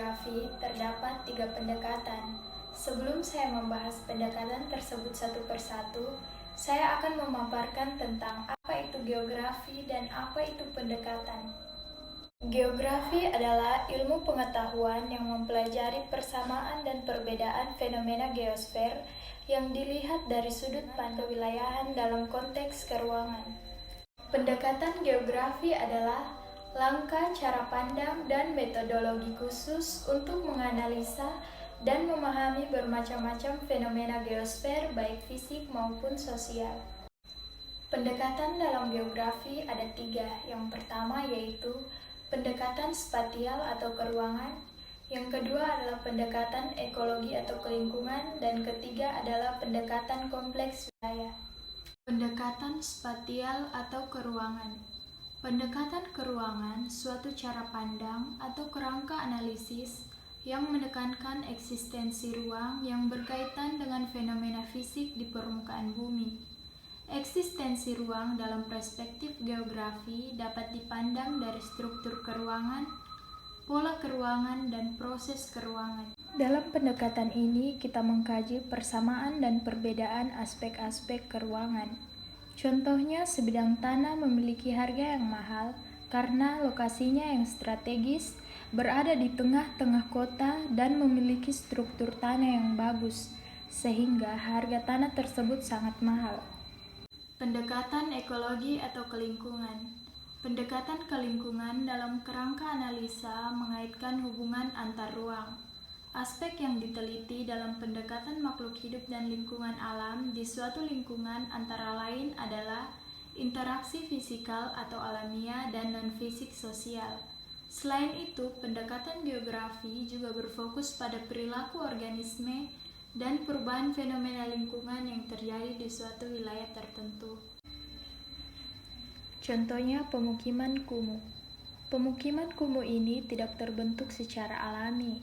geografi terdapat 3 pendekatan. Sebelum saya membahas pendekatan tersebut satu persatu, saya akan memaparkan tentang apa itu geografi dan apa itu pendekatan. Geografi adalah ilmu pengetahuan yang mempelajari persamaan dan perbedaan fenomena geosfer yang dilihat dari sudut pandang kewilayahan dalam konteks keruangan. Pendekatan geografi adalah langkah cara pandang dan metodologi khusus untuk menganalisa dan memahami bermacam-macam fenomena geosfer baik fisik maupun sosial. Pendekatan dalam geografi ada 3. Yang pertama yaitu pendekatan spatial atau keruangan, yang kedua adalah pendekatan ekologi atau kelingkungan, dan ketiga adalah pendekatan kompleks wilayah. Pendekatan spatial atau keruangan. Pendekatan keruangan suatu cara pandang atau kerangka analisis yang menekankan eksistensi ruang yang berkaitan dengan fenomena fisik di permukaan bumi. Eksistensi ruang dalam perspektif geografi dapat dipandang dari struktur keruangan, pola keruangan, dan proses keruangan. Dalam pendekatan ini, kita mengkaji persamaan dan perbedaan aspek-aspek keruangan. Contohnya, sebidang tanah memiliki harga yang mahal karena lokasinya yang strategis, berada di tengah-tengah kota, dan memiliki struktur tanah yang bagus, sehingga harga tanah tersebut sangat mahal. Pendekatan ekologi atau kelingkungan. Pendekatan kelingkungan dalam kerangka analisa mengaitkan hubungan antar ruang. Aspek yang diteliti dalam pendekatan makhluk hidup dan lingkungan alam di suatu lingkungan antara lain adalah interaksi fisikal atau alamiah dan non-fisik sosial. Selain itu, pendekatan geografi juga berfokus pada perilaku organisme dan perubahan fenomena lingkungan yang terjadi di suatu wilayah tertentu. Contohnya pemukiman kumuh. Pemukiman kumuh ini tidak terbentuk secara alami.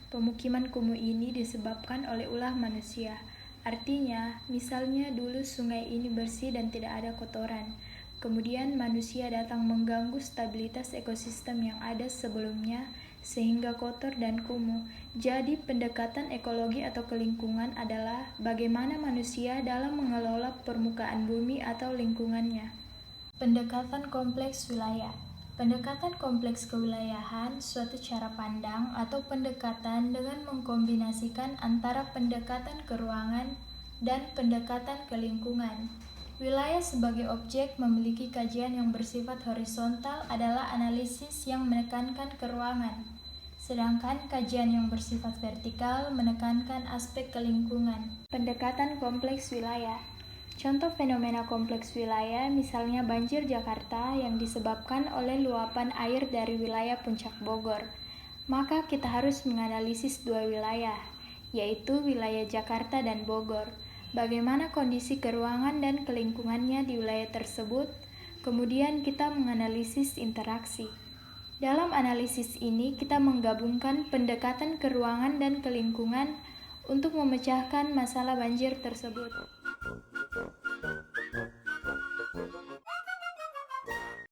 Pemukiman kumuh ini disebabkan oleh ulah manusia. Artinya, misalnya dulu sungai ini bersih dan tidak ada kotoran. Kemudian manusia datang mengganggu stabilitas ekosistem yang ada sebelumnya sehingga kotor dan kumuh. Jadi pendekatan ekologi atau kelingkungan adalah bagaimana manusia dalam mengelola permukaan bumi atau lingkungannya. Pendekatan kompleks wilayah. Pendekatan kompleks kewilayahan suatu cara pandang atau pendekatan dengan mengkombinasikan antara pendekatan keruangan dan pendekatan kelingkungan. Wilayah sebagai objek memiliki kajian yang bersifat horizontal adalah analisis yang menekankan keruangan, sedangkan kajian yang bersifat vertikal menekankan aspek kelingkungan. Pendekatan kompleks wilayah. Contoh fenomena kompleks wilayah misalnya banjir Jakarta yang disebabkan oleh luapan air dari wilayah Puncak Bogor. Maka kita harus menganalisis 2 wilayah, yaitu wilayah Jakarta dan Bogor. Bagaimana kondisi keruangan dan kelingkungannya di wilayah tersebut, kemudian kita menganalisis interaksi. Dalam analisis ini, kita menggabungkan pendekatan keruangan dan kelingkungan untuk memecahkan masalah banjir tersebut.